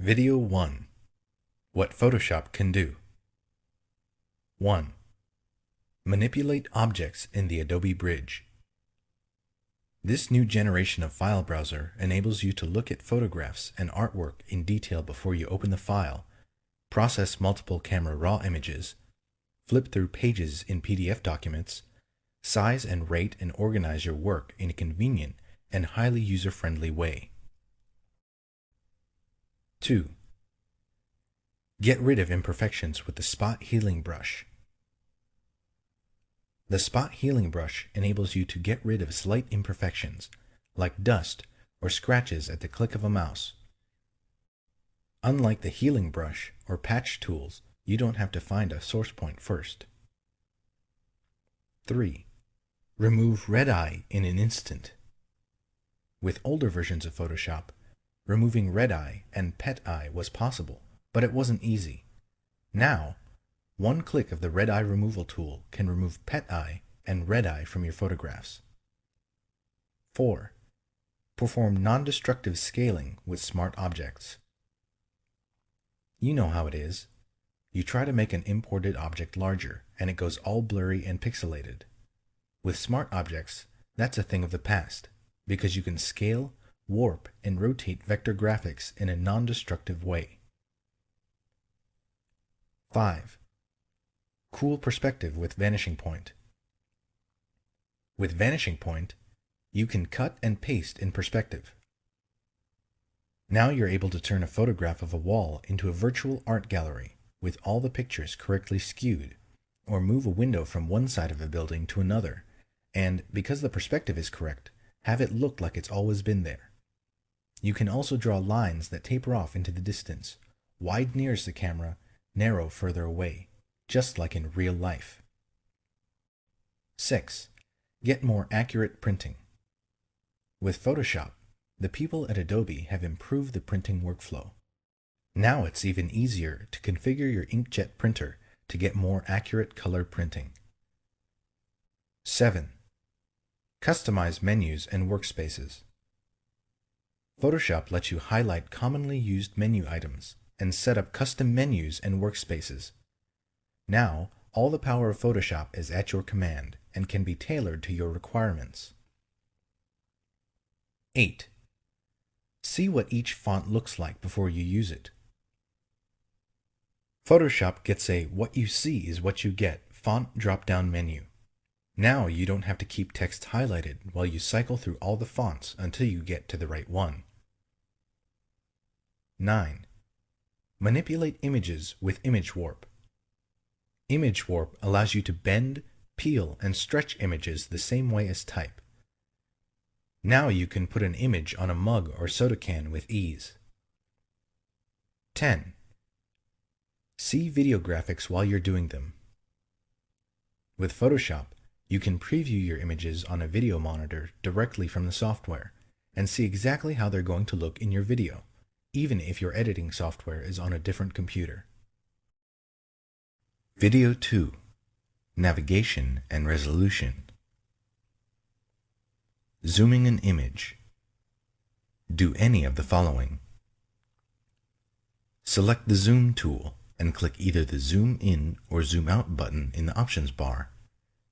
Video 1. What Photoshop can do. 1. Manipulate objects in the Adobe Bridge. This new generation of file browser enables you to look at photographs and artwork in detail before you open the file, process multiple camera raw images, flip through pages in PDF documents, size and rate and organize your work in a convenient and highly user-friendly way. 2. Get rid of imperfections with the Spot Healing Brush. The Spot Healing Brush enables you to get rid of slight imperfections, like dust or scratches at the click of a mouse. Unlike the Healing Brush or Patch tools, you don't have to find a source point first. 3. Remove red eye in an instant. With older versions of Photoshop, removing red eye and pet eye was possible, but it wasn't easy. Now, one click of the red eye removal tool can remove pet eye and red eye from your photographs. 4. Perform non-destructive scaling with smart objects. You know how it is. You try to make an imported object larger, and it goes all blurry and pixelated. With smart objects, that's a thing of the past, because you can scale, warp, and rotate vector graphics in a non-destructive way. 5. Cool perspective with Vanishing Point. With Vanishing Point, you can cut and paste in perspective. Now you're able to turn a photograph of a wall into a virtual art gallery with all the pictures correctly skewed, or move a window from one side of a building to another, and, because the perspective is correct, have it look like it's always been there. You can also draw lines that taper off into the distance, wide nearest the camera, narrow further away, just like in real life. 6. Get more accurate printing. With Photoshop, the people at Adobe have improved the printing workflow. Now it's even easier to configure your inkjet printer to get more accurate color printing. 7. Customize menus and workspaces. Photoshop lets you highlight commonly used menu items and set up custom menus and workspaces. Now, all the power of Photoshop is at your command and can be tailored to your requirements. 8. See what each font looks like before you use it. Photoshop gets a "what you see is what you get" font drop-down menu. Now you don't have to keep text highlighted while you cycle through all the fonts until you get to the right one. 9. Manipulate images with Image Warp. Image Warp allows you to bend, peel, and stretch images the same way as type. Now you can put an image on a mug or soda can with ease. 10. See video graphics while you're doing them. With Photoshop, you can preview your images on a video monitor directly from the software and see exactly how they're going to look in your video, even if your editing software is on a different computer. Video 2. Navigation and Resolution. Zooming an image. Do any of the following. Select the Zoom tool and click either the Zoom In or Zoom Out button in the options bar.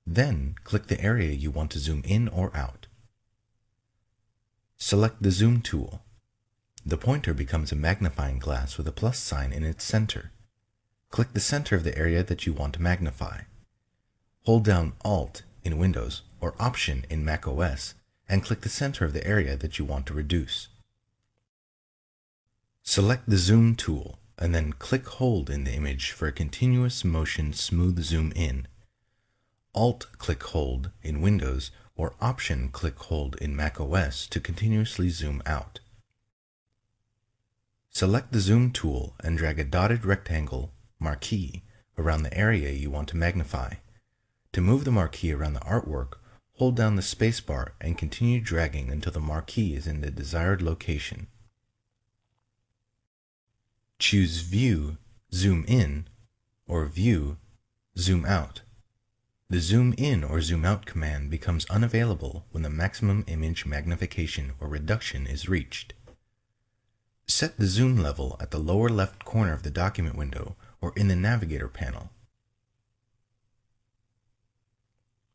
Then click the area you want to zoom in or out. Select the Zoom tool. The pointer becomes a magnifying glass with a plus sign in its center. Click the center of the area that you want to magnify. Hold down Alt in Windows or Option in macOS and click the center of the area that you want to reduce. Select the Zoom tool and then click-hold in the image for a continuous motion smooth zoom in. Alt-click-hold in Windows or Option-click-hold in macOS to continuously zoom out. Select the Zoom tool and drag a dotted rectangle marquee around the area you want to magnify. To move the marquee around the artwork, hold down the spacebar and continue dragging until the marquee is in the desired location. Choose View, Zoom In, or View, Zoom Out. The Zoom In or Zoom Out command becomes unavailable when the maximum image magnification or reduction is reached. Set the zoom level at the lower left corner of the document window or in the navigator panel.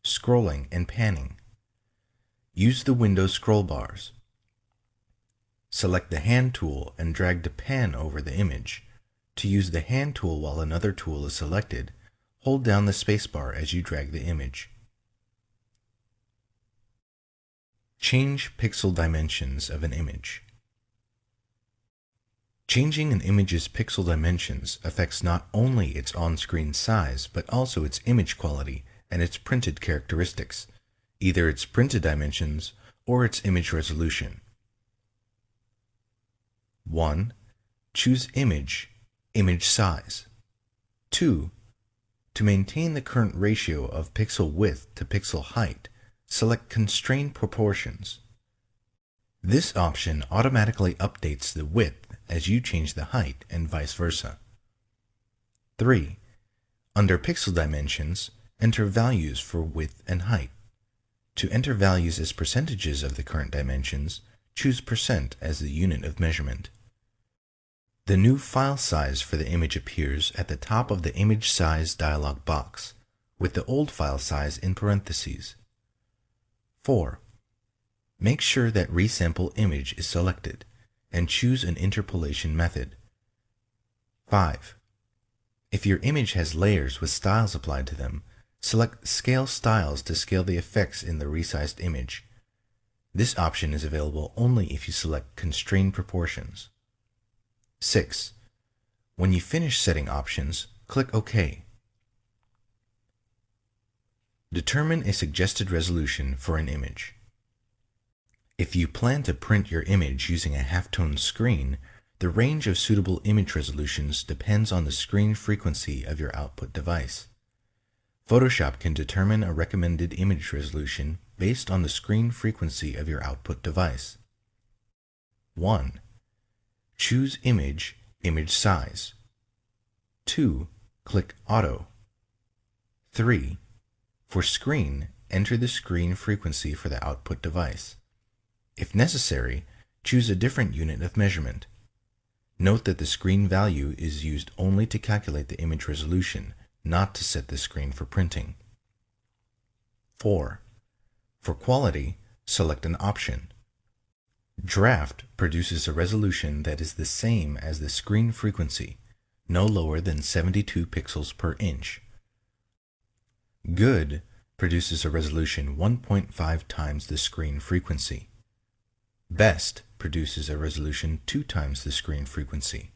Scrolling and panning. Use the window scroll bars. Select the hand tool and drag to pan over the image. To use the hand tool while another tool is selected, hold down the spacebar as you drag the image. Change pixel dimensions of an image. Changing an image's pixel dimensions affects not only its on-screen size, but also its image quality and its printed characteristics, either its printed dimensions or its image resolution. 1. Choose Image, Image Size. 2. To maintain the current ratio of pixel width to pixel height, select Constrain Proportions. This option automatically updates the width as you change the height and vice versa. 3. Under Pixel Dimensions, enter values for width and height. To enter values as percentages of the current dimensions, choose % as the unit of measurement. The new file size for the image appears at the top of the Image Size dialog box, with the old file size in parentheses. 4. Make sure that Resample Image is selected, and choose an interpolation method. 5. If your image has layers with styles applied to them, select Scale Styles to scale the effects in the resized image. This option is available only if you select Constrain Proportions. 6. When you finish setting options, click OK. Determine a suggested resolution for an image. If you plan to print your image using a halftone screen, the range of suitable image resolutions depends on the screen frequency of your output device. Photoshop can determine a recommended image resolution based on the screen frequency of your output device. 1. Choose Image, Image Size. 2. Click Auto. 3. For Screen, enter the screen frequency for the output device. If necessary, choose a different unit of measurement. Note that the screen value is used only to calculate the image resolution, not to set the screen for printing. 4. For quality, select an option. Draft produces a resolution that is the same as the screen frequency, no lower than 72 pixels per inch. Good produces a resolution 1.5 times the screen frequency. Best produces a resolution 2 times the screen frequency.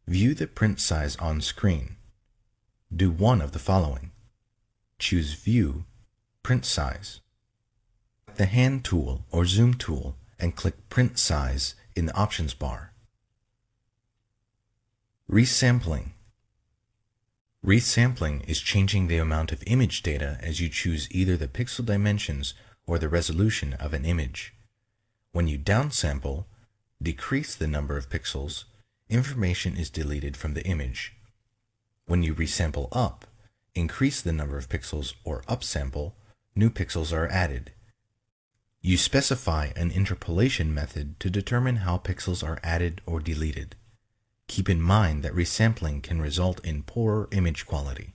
View the print size on screen. Do one of the following. Choose View, Print Size. Select the Hand tool or Zoom tool and click Print Size in the options bar. Resampling. Resampling is changing the amount of image data as you choose either the pixel dimensions or the resolution of an image. When you downsample, decrease the number of pixels, information is deleted from the image. When you resample up, increase the number of pixels or upsample, new pixels are added. You specify an interpolation method to determine how pixels are added or deleted. Keep in mind that resampling can result in poorer image quality.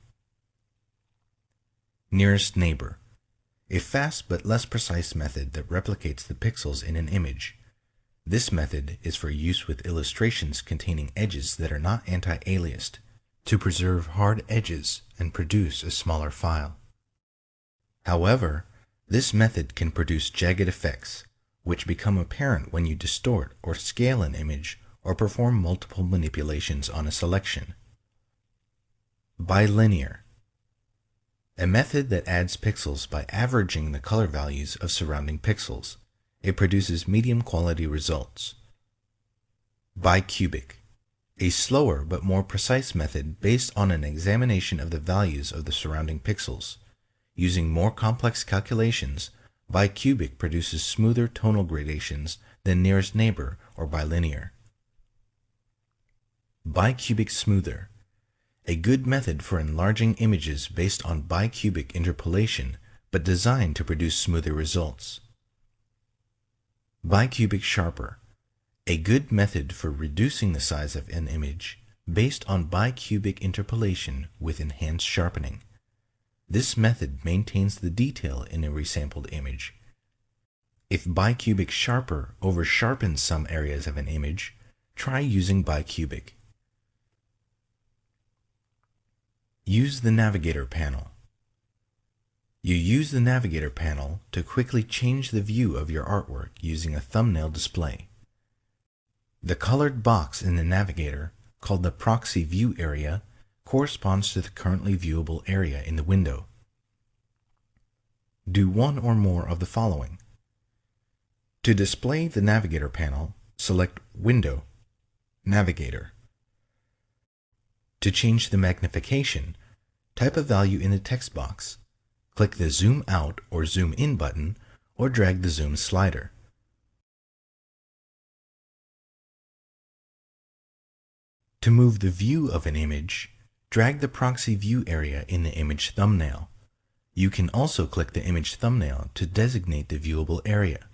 Nearest neighbor. A fast but less precise method that replicates the pixels in an image. This method is for use with illustrations containing edges that are not anti-aliased, to preserve hard edges and produce a smaller file. However, this method can produce jagged effects, which become apparent when you distort or scale an image or perform multiple manipulations on a selection. Bilinear. A method that adds pixels by averaging the color values of surrounding pixels. It produces medium quality results. Bicubic. A slower but more precise method based on an examination of the values of the surrounding pixels. Using more complex calculations, bicubic produces smoother tonal gradations than nearest neighbor or bilinear. Bicubic smoother. A good method for enlarging images based on bicubic interpolation, but designed to produce smoother results. Bicubic sharper. A good method for reducing the size of an image based on bicubic interpolation with enhanced sharpening. This method maintains the detail in a resampled image. If bicubic sharper over-sharpens some areas of an image, try using bicubic. Use the Navigator panel. You use the Navigator panel to quickly change the view of your artwork using a thumbnail display. The colored box in the Navigator, called the proxy view area, corresponds to the currently viewable area in the window. Do one or more of the following. To display the Navigator panel, select Window, Navigator. To change the magnification, type a value in the text box. Click the Zoom Out or Zoom In button, or drag the zoom slider. To move the view of an image, drag the proxy view area in the image thumbnail. You can also click the image thumbnail to designate the viewable area.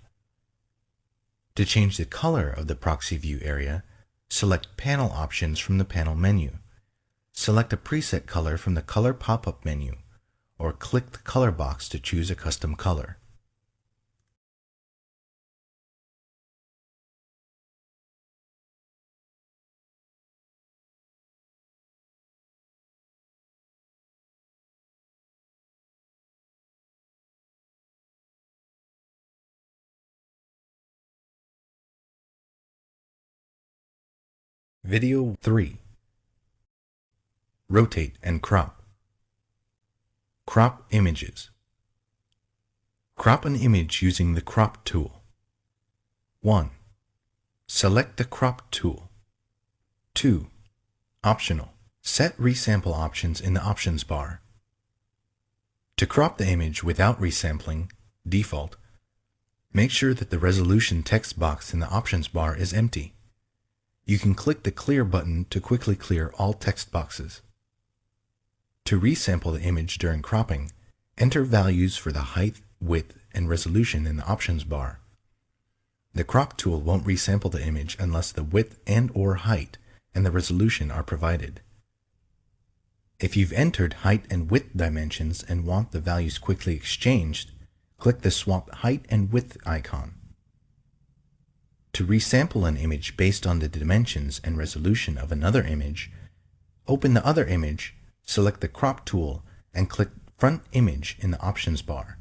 To change the color of the proxy view area, select Panel Options from the panel menu. Select a preset color from the Color pop-up menu, or click the color box to choose a custom color. Video 3. Rotate and crop. Crop images. Crop an image using the Crop tool. 1. Select the Crop tool. 2. Optional. Set resample options in the options bar. To crop the image without resampling, default, make sure that the resolution text box in the options bar is empty. You can click the Clear button to quickly clear all text boxes. To resample the image during cropping, enter values for the height, width, and resolution in the options bar. The Crop tool won't resample the image unless the width and/or height and the resolution are provided. If you've entered height and width dimensions and want the values quickly exchanged, click the Swap Height and Width icon. To resample an image based on the dimensions and resolution of another image, open the other image, select the Crop tool, and click Front Image in the options bar.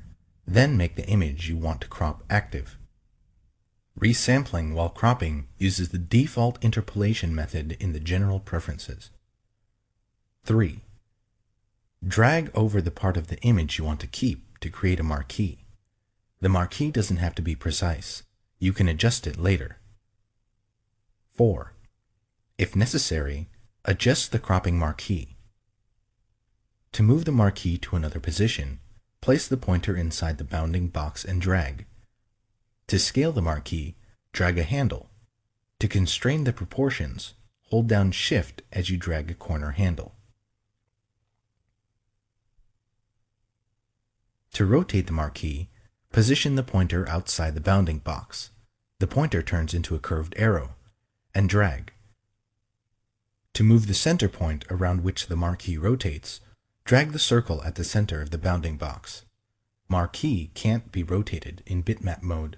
Then make the image you want to crop active. Resampling while cropping uses the default interpolation method in the General Preferences. 3. Drag over the part of the image you want to keep to create a marquee. The marquee doesn't have to be precise. You can adjust it later. 4. If necessary, adjust the cropping marquee. To move the marquee to another position, place the pointer inside the bounding box and drag. To scale the marquee, drag a handle. To constrain the proportions, hold down Shift as you drag a corner handle. To rotate the marquee, position the pointer outside the bounding box. The pointer turns into a curved arrow, and drag. To move the center point around which the marquee rotates, drag the circle at the center of the bounding box. Marquee can't be rotated in bitmap mode.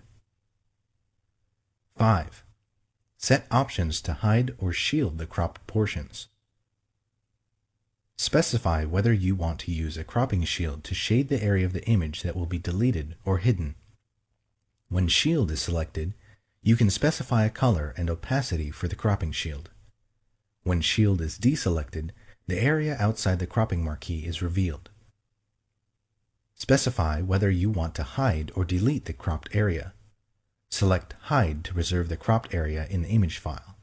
5. Set options to hide or shield the cropped portions. Specify whether you want to use a cropping shield to shade the area of the image that will be deleted or hidden. When Shield is selected, you can specify a color and opacity for the cropping shield. When Shield is deselected, the area outside the cropping marquee is revealed. Specify whether you want to hide or delete the cropped area. Select Hide to reserve the cropped area in the image file.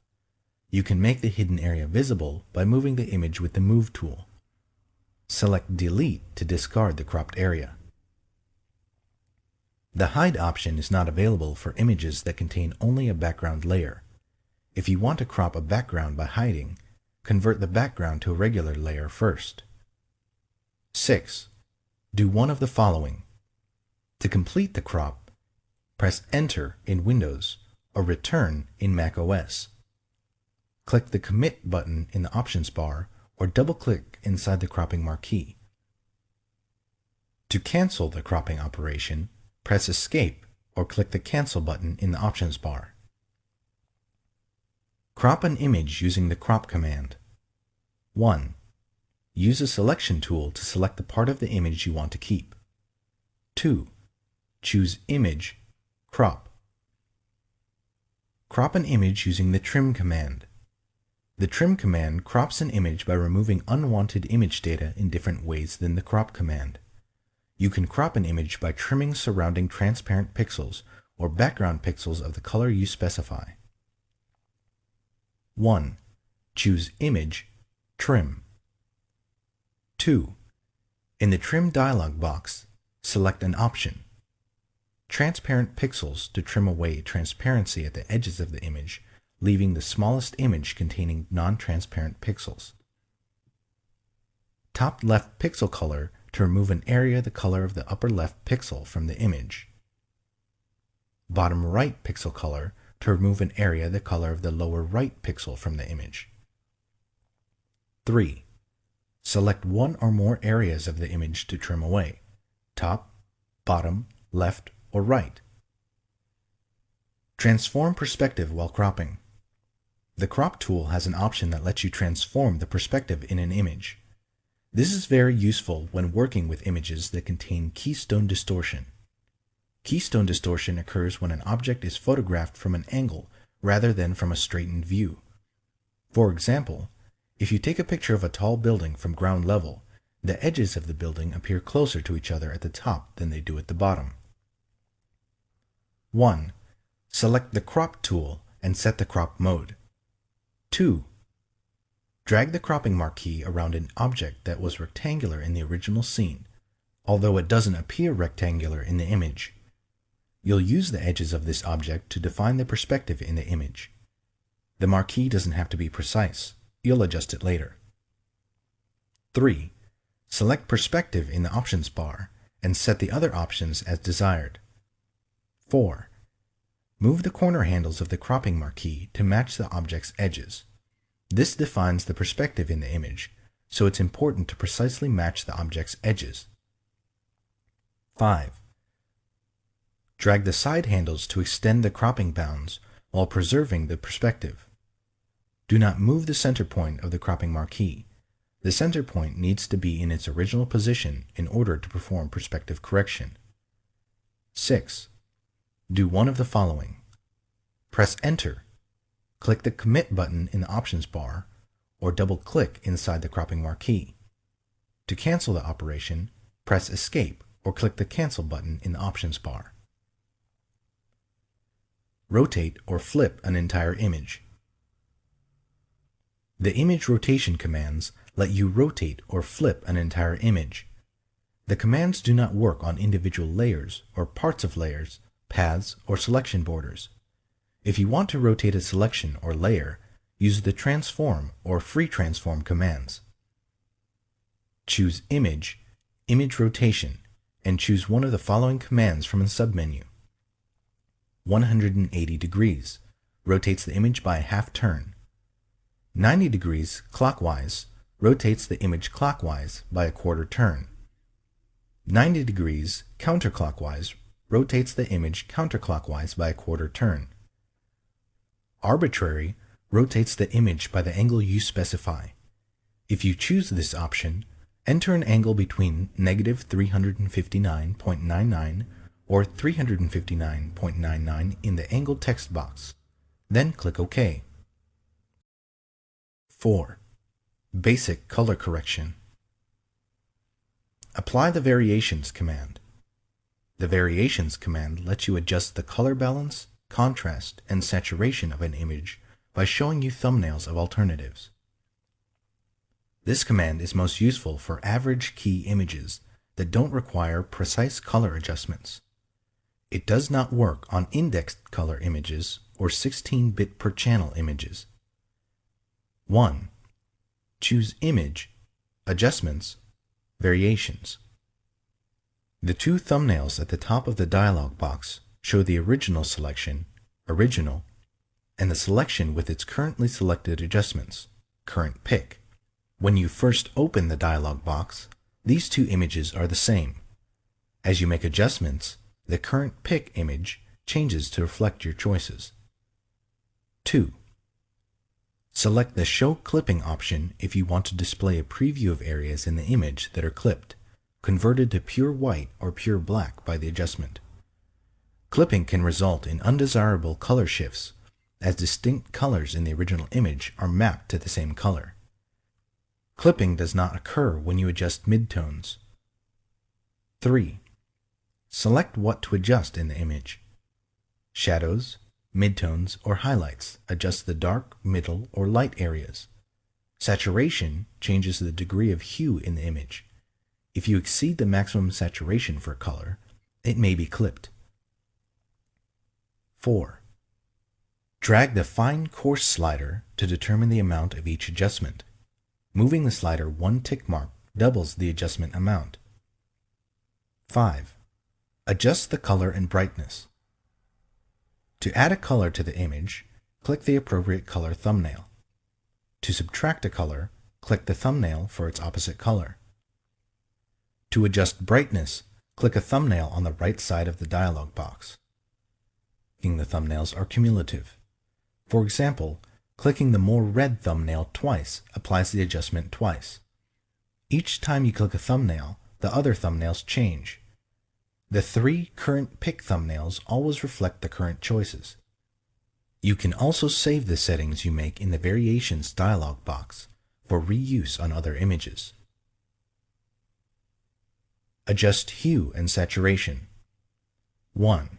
You can make the hidden area visible by moving the image with the Move tool. Select Delete to discard the cropped area. The Hide option is not available for images that contain only a background layer. If you want to crop a background by hiding, convert the background to a regular layer first. 6. Do one of the following. To complete the crop, press Enter in Windows or Return in macOS. Click the Commit button in the options bar or double-click inside the cropping marquee. To cancel the cropping operation, press Escape or click the Cancel button in the options bar. Crop an image using the Crop command. 1. Use a selection tool to select the part of the image you want to keep. 2. Choose Image, Crop. Crop an image using the Trim command. The Trim command crops an image by removing unwanted image data in different ways than the Crop command. You can crop an image by trimming surrounding transparent pixels or background pixels of the color you specify. 1. Choose Image, Trim. 2. In the Trim dialog box, select an option. Transparent Pixels to trim away transparency at the edges of the image, leaving the smallest image containing non-transparent pixels. Top left pixel color to remove an area the color of the upper left pixel from the image. Bottom right pixel color to remove an area the color of the lower right pixel from the image. 3. Select one or more areas of the image to trim away: top, bottom, left, or right. Transform perspective while cropping. The Crop tool has an option that lets you transform the perspective in an image. This is very useful when working with images that contain keystone distortion. Keystone distortion occurs when an object is photographed from an angle rather than from a straightened view. For example, if you take a picture of a tall building from ground level, the edges of the building appear closer to each other at the top than they do at the bottom. 1. Select the Crop tool and set the crop mode. 2. Drag the cropping marquee around an object that was rectangular in the original scene, although it doesn't appear rectangular in the image. You'll use the edges of this object to define the perspective in the image. The marquee doesn't have to be precise. You'll adjust it later. 3. Select Perspective in the options bar and set the other options as desired. 4. Move the corner handles of the cropping marquee to match the object's edges. This defines the perspective in the image, so it's important to precisely match the object's edges. 5. Drag the side handles to extend the cropping bounds while preserving the perspective. Do not move the center point of the cropping marquee. The center point needs to be in its original position in order to perform perspective correction. 6. Do one of the following. Press Enter. Click the Commit button in the options bar, or double-click inside the cropping marquee. To cancel the operation, press Escape or click the Cancel button in the options bar. Rotate or flip an entire image. The image rotation commands let you rotate or flip an entire image. The commands do not work on individual layers or parts of layers, paths, or selection borders. If you want to rotate a selection or layer, use the Transform or Free Transform commands. Choose Image, Image Rotation, and choose one of the following commands from the submenu. 180 degrees rotates the image by a half turn. 90 degrees clockwise rotates the image clockwise by a quarter turn. 90 degrees counterclockwise rotates the image counterclockwise by a quarter turn. Arbitrary rotates the image by the angle you specify. If you choose this option, enter an angle between negative 359.99 or 359.99 in the angle text box. Then click OK. 4. Basic color correction. Apply the Variations command. The Variations command lets you adjust the color balance, contrast, and saturation of an image by showing you thumbnails of alternatives. This command is most useful for average key images that don't require precise color adjustments. It does not work on indexed color images or 16-bit per channel images. 1. Choose Image, Adjustments, Variations. The two thumbnails at the top of the dialog box show the original selection, Original, and the selection with its currently selected adjustments, current pick. When you first open the dialog box, these two images are the same. As you make adjustments, the current pick image changes to reflect your choices. 2. Select the Show Clipping option if you want to display a preview of areas in the image that are clipped, converted to pure white or pure black by the adjustment. Clipping can result in undesirable color shifts, as distinct colors in the original image are mapped to the same color. Clipping does not occur when you adjust midtones. 3. Select what to adjust in the image. Shadows, midtones, or highlights adjust the dark, middle, or light areas. Saturation changes the degree of hue in the image. If you exceed the maximum saturation for a color, it may be clipped. 4. Drag the Fine Coarse slider to determine the amount of each adjustment. Moving the slider one tick mark doubles the adjustment amount. 5. Adjust the color and brightness. To add a color to the image, click the appropriate color thumbnail. To subtract a color, click the thumbnail for its opposite color. To adjust brightness, click a thumbnail on the right side of the dialog box. The thumbnails are cumulative. For example, clicking the More Red thumbnail twice applies the adjustment twice. Each time you click a thumbnail, the other thumbnails change. The 3 current pick thumbnails always reflect the current choices. You can also save the settings you make in the Variations dialog box for reuse on other images. Adjust hue and saturation. 1.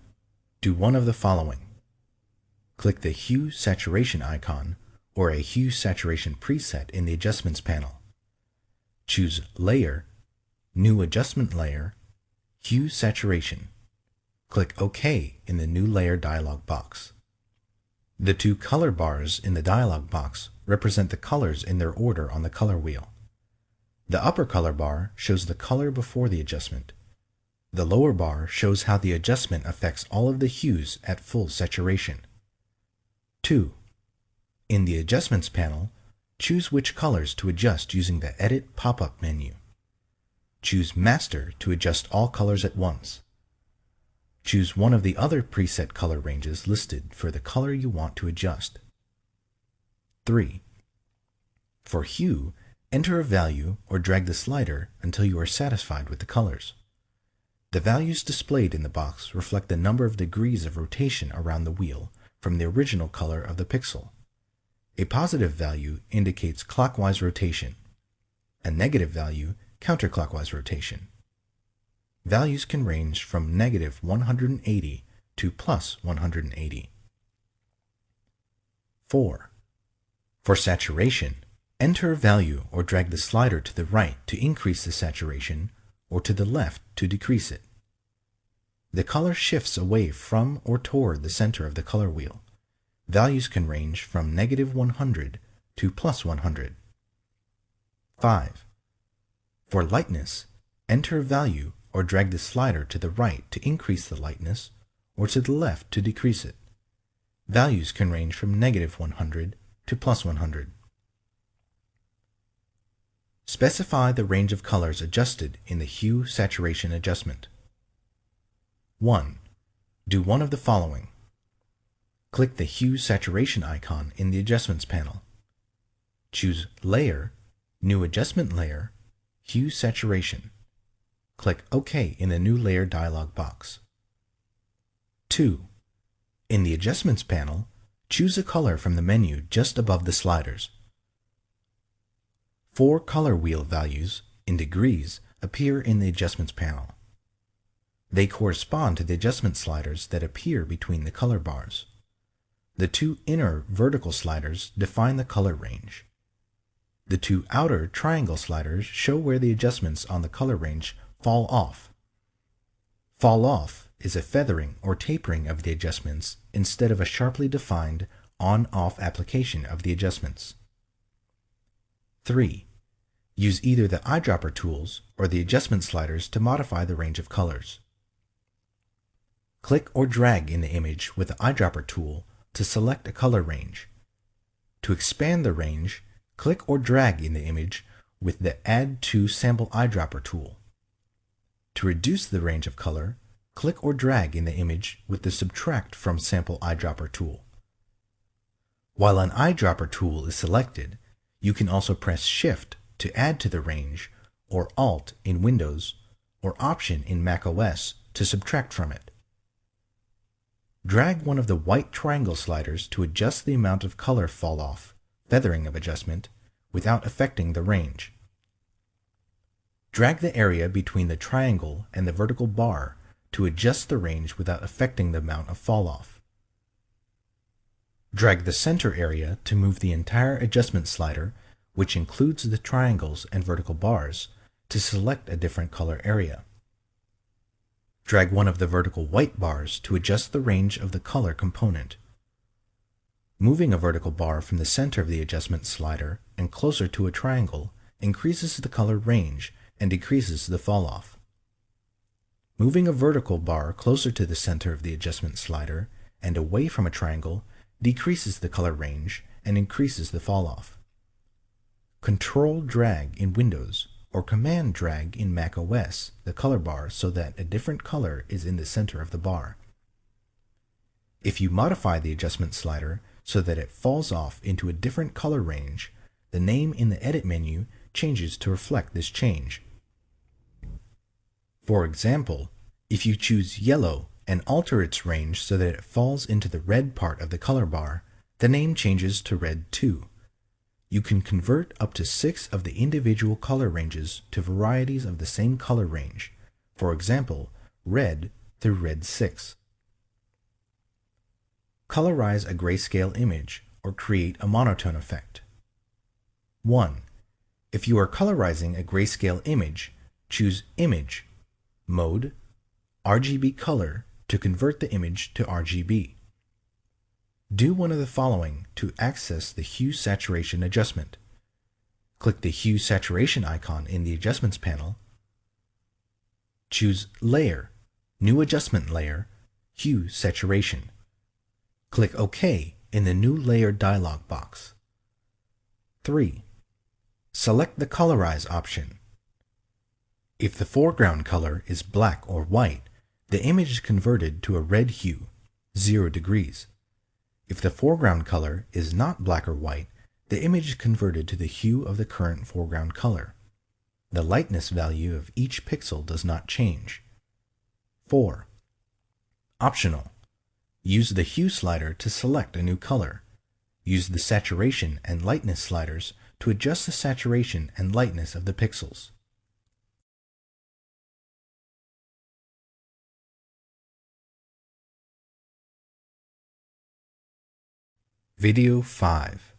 Do one of the following. Click the Hue Saturation icon or a Hue Saturation preset in the Adjustments panel. Choose Layer, New Adjustment Layer, Hue Saturation. Click OK in the New Layer dialog box. The 2 color bars in the dialog box represent the colors in their order on the color wheel. The upper color bar shows the color before the adjustment. The lower bar shows how the adjustment affects all of the hues at full saturation. 2. In the Adjustments panel, choose which colors to adjust using the Edit pop-up menu. Choose Master to adjust all colors at once. Choose one of the other preset color ranges listed for the color you want to adjust. 3. For hue, enter a value or drag the slider until you are satisfied with the colors. The values displayed in the box reflect the number of degrees of rotation around the wheel from the original color of the pixel. A positive value indicates clockwise rotation. A negative value, counterclockwise rotation. Values can range from negative 180 to plus 180. 4. For saturation, enter a value or drag the slider to the right to increase the saturation or to the left to decrease it. The color shifts away from or toward the center of the color wheel. Values can range from negative 100 to plus 100. 5. For lightness, enter a value or drag the slider to the right to increase the lightness or to the left to decrease it. Values can range from negative 100 to plus 100. Specify the range of colors adjusted in the Hue Saturation adjustment. 1. Do one of the following. Click the Hue Saturation icon in the Adjustments panel. Choose Layer, New Adjustment Layer, Hue Saturation. Click OK in the New Layer dialog box. 2. In the Adjustments panel, choose a color from the menu just above the sliders. 4 color wheel values, in degrees, appear in the Adjustments panel. They correspond to the adjustment sliders that appear between the color bars. The 2 inner vertical sliders define the color range. The 2 outer triangle sliders show where the adjustments on the color range fall off. Fall off is a feathering or tapering of the adjustments instead of a sharply defined on-off application of the adjustments. 3. Use either the eyedropper tools or the adjustment sliders to modify the range of colors. Click or drag in the image with the eyedropper tool to select a color range. To expand the range, click or drag in the image with the Add to Sample Eyedropper tool. To reduce the range of color, click or drag in the image with the Subtract from Sample Eyedropper tool. While an eyedropper tool is selected, you can also press Shift to add to the range, or Alt in Windows, or Option in macOS to subtract from it. Drag one of the white triangle sliders to adjust the amount of color fall off, feathering of adjustment, without affecting the range. Drag the area between the triangle and the vertical bar to adjust the range without affecting the amount of fall off. Drag the center area to move the entire adjustment slider, which includes the triangles and vertical bars, to select a different color area. Drag one of the vertical white bars to adjust the range of the color component. Moving a vertical bar from the center of the adjustment slider and closer to a triangle increases the color range and decreases the fall-off. Moving a vertical bar closer to the center of the adjustment slider and away from a triangle decreases the color range and increases the fall-off. Control drag in Windows or Command drag in macOS the color bar so that a different color is in the center of the bar. If you modify the adjustment slider so that it falls off into a different color range, the name in the Edit menu changes to reflect this change. For example, if you choose yellow and alter its range so that it falls into the red part of the color bar, the name changes to red 2. You can convert up to 6 of the individual color ranges to varieties of the same color range, for example, red through red 6. Colorize a grayscale image or create a monotone effect. 1. If you are colorizing a grayscale image, choose Image, Mode, RGB Color to convert the image to RGB. Do one of the following to access the Hue Saturation adjustment. Click the Hue Saturation icon in the Adjustments panel. Choose Layer, New Adjustment Layer, Hue Saturation. Click OK in the New Layer dialog box. 3. Select the Colorize option. If the foreground color is black or white, the image is converted to a red hue, 0 degrees. If the foreground color is not black or white, the image is converted to the hue of the current foreground color. The lightness value of each pixel does not change. 4. Optional. Use the Hue slider to select a new color. Use the Saturation and Lightness sliders to adjust the saturation and lightness of the pixels. Video 5.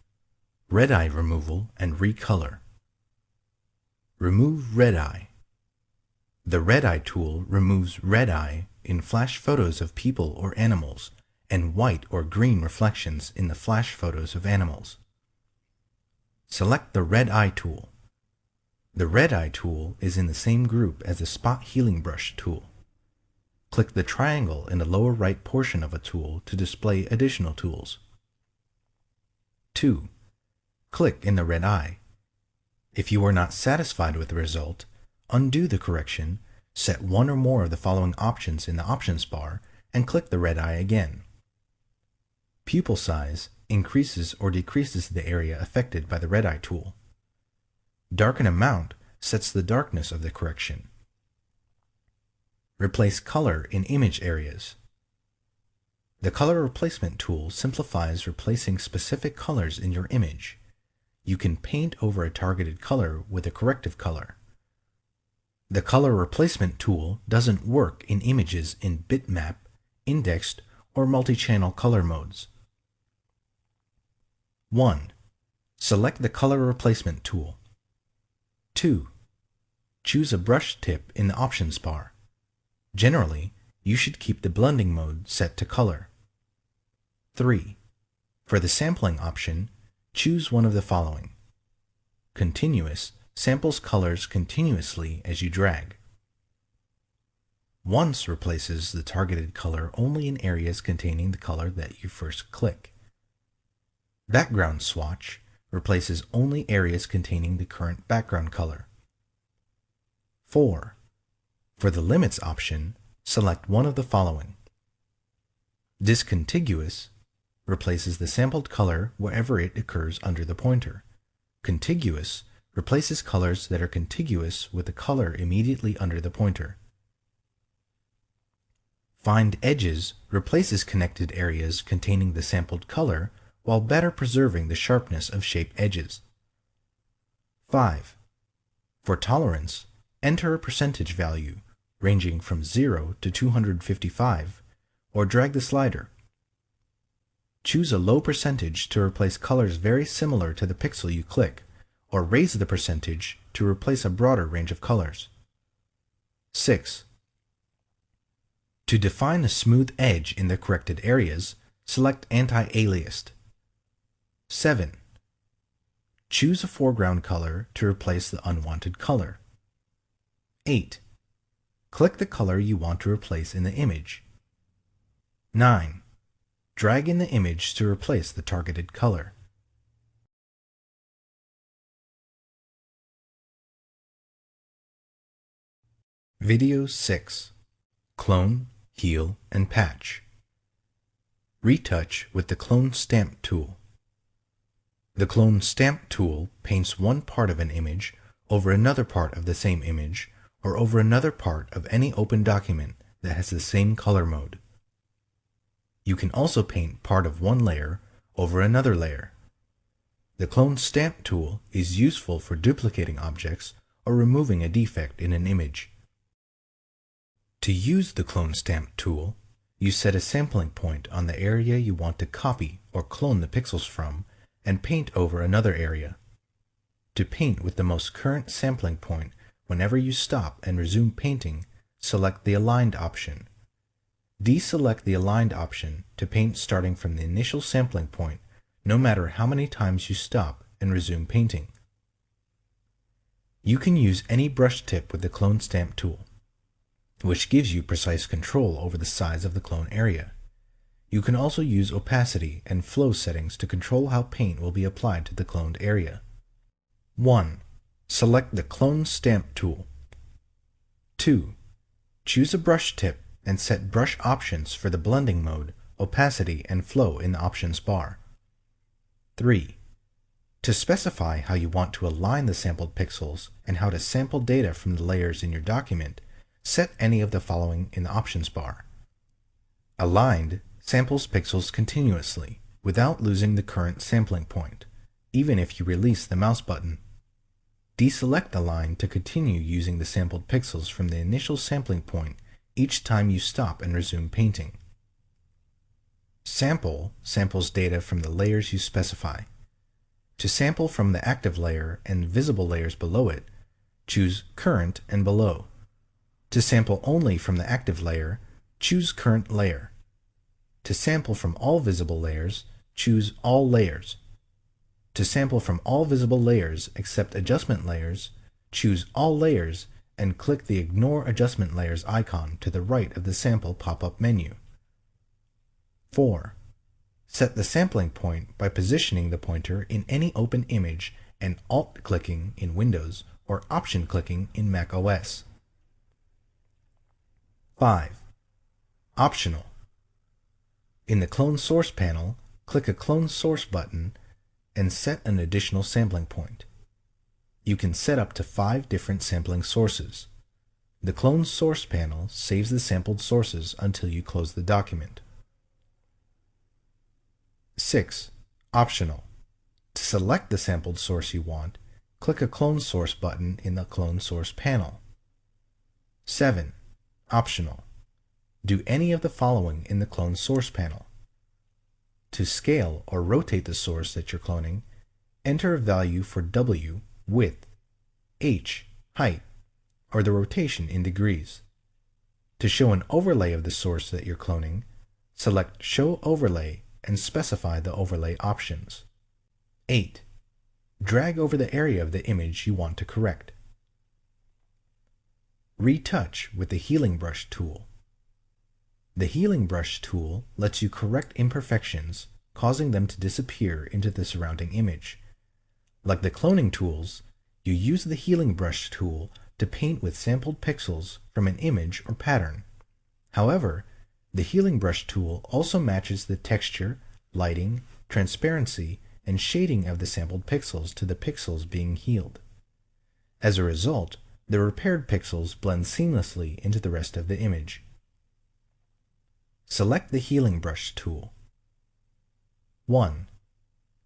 Red eye removal and recolor. Remove red eye. The red eye tool removes red eye in flash photos of people or animals and white or green reflections in the flash photos of animals. Select the red eye tool. The red eye tool is in the same group as the spot healing brush tool. Click the triangle in the lower right portion of a tool to display additional tools. 2. Click in the red eye. If you are not satisfied with the result, undo the correction, set one or more of the following options in the options bar, and click the red eye again. Pupil size increases or decreases the area affected by the red eye tool. Darken amount sets the darkness of the correction. Replace color in image areas. The color replacement tool simplifies replacing specific colors in your image. You can paint over a targeted color with a corrective color. The color replacement tool doesn't work in images in bitmap, indexed, or multi-channel color modes. 1. Select the color replacement tool. 2. Choose a brush tip in the options bar. Generally, you should keep the blending mode set to color. 3. For the sampling option, choose one of the following. Continuous samples colors continuously as you drag. Once replaces the targeted color only in areas containing the color that you first click. Background swatch replaces only areas containing the current background color. 4. For the limits option, select one of the following. Discontiguous replaces the sampled color wherever it occurs under the pointer. Contiguous replaces colors that are contiguous with the color immediately under the pointer. Find edges replaces connected areas containing the sampled color while better preserving the sharpness of shaped edges. 5. For tolerance, enter a percentage value ranging from 0 to 255 or drag the slider. Choose a low percentage to replace colors very similar to the pixel you click, or raise the percentage to replace a broader range of colors. 6. To define a smooth edge in the corrected areas, select Anti-Aliased. 7. Choose a foreground color to replace the unwanted color. 8. Click the color you want to replace in the image. 9. Drag in the image to replace the targeted color. Video 6. Clone, Heal, and Patch. Retouch with the Clone Stamp tool. The Clone Stamp tool paints one part of an image over another part of the same image or over another part of any open document that has the same color mode. You can also paint part of one layer over another layer. The Clone Stamp tool is useful for duplicating objects or removing a defect in an image. To use the Clone Stamp tool, you set a sampling point on the area you want to copy or clone the pixels from and paint over another area. To paint with the most current sampling point, whenever you stop and resume painting, select the Aligned option. Deselect the Aligned option to paint starting from the initial sampling point, no matter how many times you stop and resume painting. You can use any brush tip with the Clone Stamp tool, which gives you precise control over the size of the clone area. You can also use opacity and flow settings to control how paint will be applied to the cloned area. 1. Select the Clone Stamp tool. 2. Choose a brush tip and set brush options for the blending mode, opacity, and flow in the options bar. 3. To specify how you want to align the sampled pixels and how to sample data from the layers in your document, set any of the following in the options bar. Aligned samples pixels continuously without losing the current sampling point, even if you release the mouse button. Deselect Aligned to continue using the sampled pixels from the initial sampling point each time you stop and resume painting. Sample samples data from the layers you specify. To sample from the active layer and visible layers below it, choose Current and Below. To sample only from the active layer, choose Current Layer. To sample from all visible layers, choose All Layers. To sample from all visible layers except adjustment layers, choose All Layers and click the Ignore Adjustment Layers icon to the right of the Sample pop-up menu. 4. Set the sampling point by positioning the pointer in any open image and Alt-clicking in Windows or Option-clicking in Mac OS. 5. Optional. In the Clone Source panel, click a Clone Source button and set an additional sampling point. You can set up to 5 different sampling sources. The Clone Source panel saves the sampled sources until you close the document. 6. Optional. To select the sampled source you want, click a Clone Source button in the Clone Source panel. 7. Optional. Do any of the following in the Clone Source panel. To scale or rotate the source that you're cloning, enter a value for W, width, H, height, or the rotation in degrees. To show an overlay of the source that you're cloning, select Show Overlay and specify the overlay options. 8. Drag over the area of the image you want to correct. Retouch with the Healing Brush tool. The Healing Brush tool lets you correct imperfections, causing them to disappear into the surrounding image. Like the cloning tools, you use the Healing Brush tool to paint with sampled pixels from an image or pattern. However, the Healing Brush tool also matches the texture, lighting, transparency, and shading of the sampled pixels to the pixels being healed. As a result, the repaired pixels blend seamlessly into the rest of the image. Select the Healing Brush tool. 1.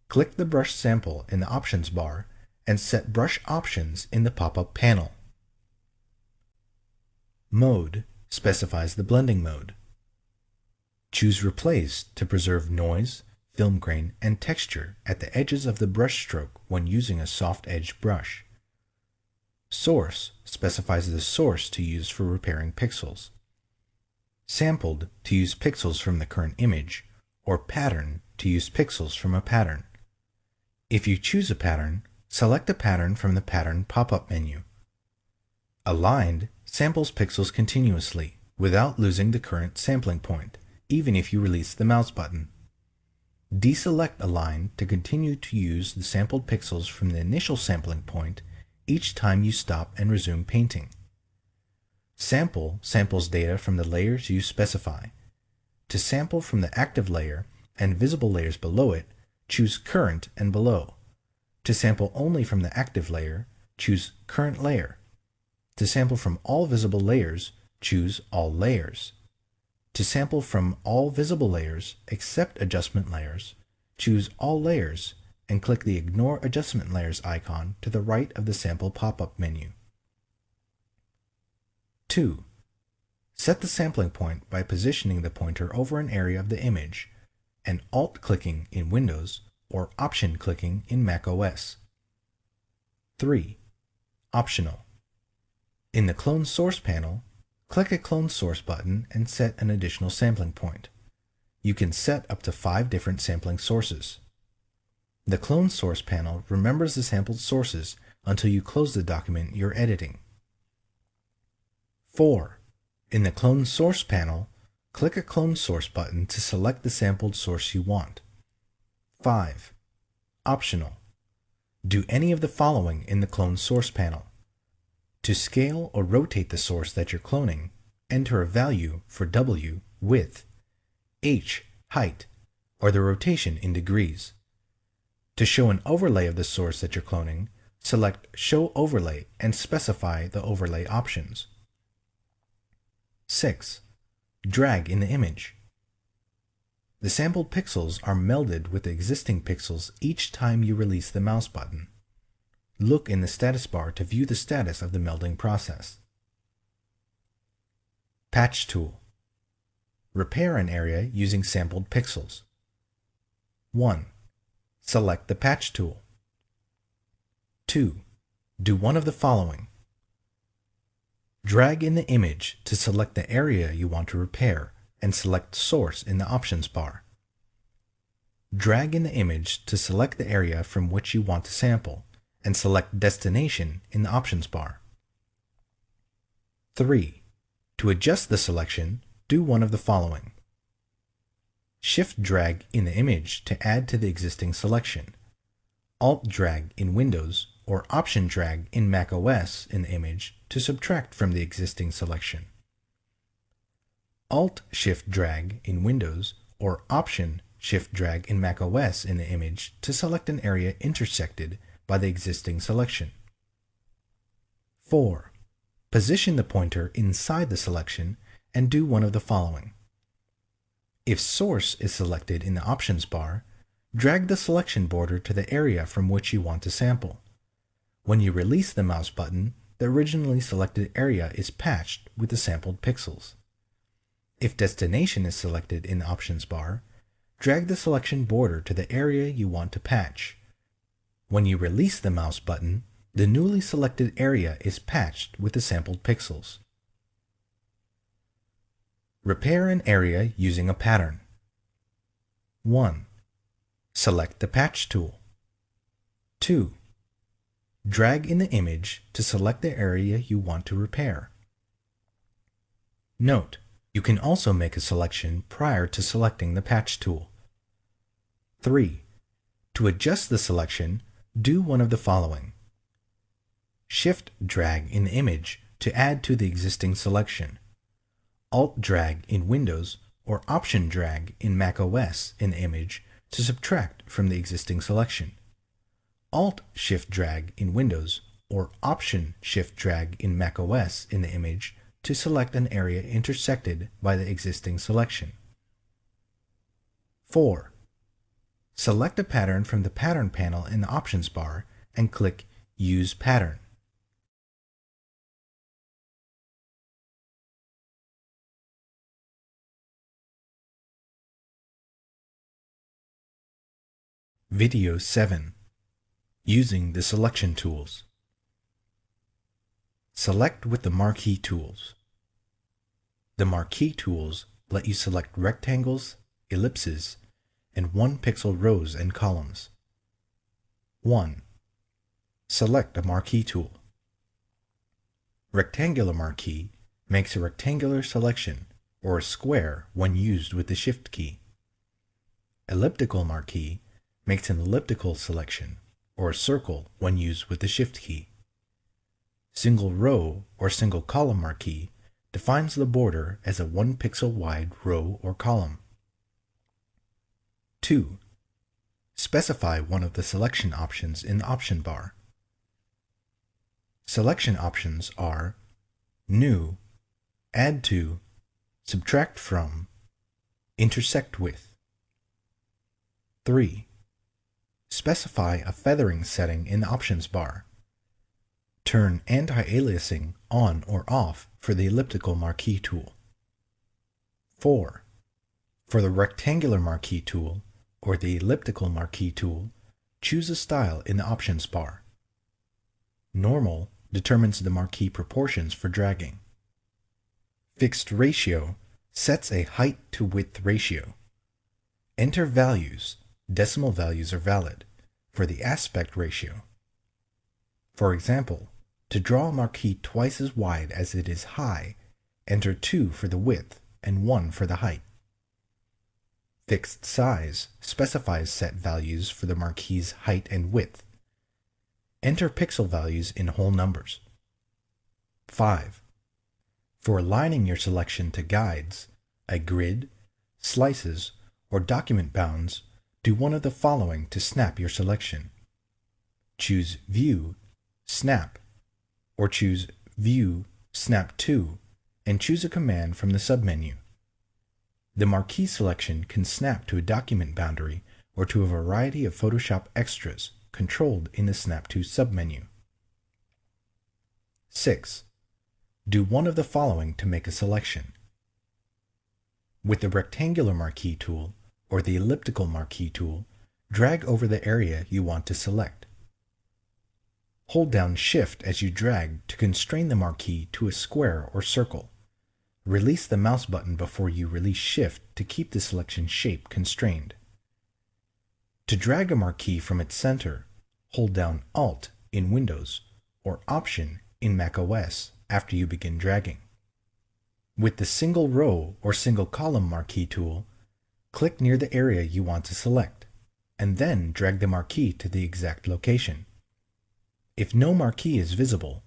Click the brush sample in the options bar and set brush options in the pop-up panel. Mode specifies the blending mode. Choose Replace to preserve noise, film grain, and texture at the edges of the brush stroke when using a soft-edged brush. Source specifies the source to use for repairing pixels. Sampled to use pixels from the current image, or Pattern to use pixels from a pattern. If you choose a pattern, select a pattern from the Pattern pop-up menu. Aligned samples pixels continuously without losing the current sampling point, even if you release the mouse button. Deselect Align to continue to use the sampled pixels from the initial sampling point each time you stop and resume painting. Sample samples data from the layers you specify. To sample from the active layer and visible layers below it, choose Current and Below. To sample only from the active layer, choose Current Layer. To sample from all visible layers, choose All Layers. To sample from all visible layers except adjustment layers, choose All Layers and click the Ignore Adjustment Layers icon to the right of the sample pop-up menu. 2. Set the sampling point by positioning the pointer over an area of the image and Alt-clicking in Windows or Option-clicking in macOS. 3. Optional. In the Clone Source panel, click a Clone Source button and set an additional sampling point. You can set up to 5 different sampling sources. The Clone Source panel remembers the sampled sources until you close the document you're editing. 4. In the Clone Source panel, click a Clone Source button to select the sampled source you want. 5. Optional. Do any of the following in the Clone Source panel. To scale or rotate the source that you're cloning, enter a value for W, width, H, height, or the rotation in degrees. To show an overlay of the source that you're cloning, select Show Overlay and specify the overlay options. 6. Drag in the image. The sampled pixels are melded with the existing pixels each time you release the mouse button. Look in the status bar to view the status of the melding process. Patch tool. Repair an area using sampled pixels. 1. Select the Patch tool. 2. Do one of the following. Drag in the image to select the area you want to repair and select Source in the options bar. Drag in the image to select the area from which you want to sample and select Destination in the options bar. 3. To adjust the selection, do one of the following. Shift drag in the image to add to the existing selection. Alt drag in Windows or Option drag in macOS in the image to subtract from the existing selection. Alt-Shift drag in Windows or Option-Shift drag in macOS in the image to select an area intersected by the existing selection. 4. Position the pointer inside the selection and do one of the following. If Source is selected in the Options bar, drag the selection border to the area from which you want to sample. When you release the mouse button, the originally selected area is patched with the sampled pixels. If Destination is selected in the Options bar, drag the selection border to the area you want to patch. When you release the mouse button, the newly selected area is patched with the sampled pixels. Repair an area using a pattern. 1. Select the Patch tool. 2. Drag in the image to select the area you want to repair. Note, you can also make a selection prior to selecting the patch tool. 3. To adjust the selection, do one of the following. Shift drag in the image to add to the existing selection. Alt drag in Windows or Option drag in macOS in the image to subtract from the existing selection. Alt Shift drag in Windows or Option Shift drag in macOS in the image to select an area intersected by the existing selection. 4. Select a pattern from the Pattern panel in the Options bar and click Use Pattern. Video 7. Using the selection tools. Select with the marquee tools. The marquee tools let you select rectangles, ellipses, and 1-pixel rows and columns. 1. Select a marquee tool. Rectangular marquee makes a rectangular selection or a square when used with the Shift key. Elliptical marquee makes an elliptical selection or a circle when used with the Shift key. Single row or single column marquee defines the border as a 1-pixel wide row or column. 2. Specify one of the selection options in the option bar. Selection options are New, Add to, Subtract from, Intersect with. 3. Specify a feathering setting in the options bar. Turn anti-aliasing on or off for the elliptical marquee tool. 4. For the rectangular marquee tool or the elliptical marquee tool, choose a style in the options bar. Normal determines the marquee proportions for dragging. Fixed ratio sets a height to width ratio. Enter values, decimal values are valid, for the aspect ratio. For example, to draw a marquee twice as wide as it is high, enter 2 for the width and 1 for the height. Fixed size specifies set values for the marquee's height and width. Enter pixel values in whole numbers. 5. For aligning your selection to guides, a grid, slices, or document bounds, do one of the following to snap your selection. Choose View, Snap, or choose View, Snap to, and choose a command from the submenu. The marquee selection can snap to a document boundary or to a variety of Photoshop extras controlled in the Snap to submenu. 6. Do one of the following to make a selection. With the rectangular marquee tool or the elliptical marquee tool, drag over the area you want to select. Hold down Shift as you drag to constrain the marquee to a square or circle. Release the mouse button before you release Shift to keep the selection shape constrained. To drag a marquee from its center, hold down Alt in Windows or Option in macOS after you begin dragging. With the single row or single column marquee tool, click near the area you want to select, and then drag the marquee to the exact location. If no marquee is visible,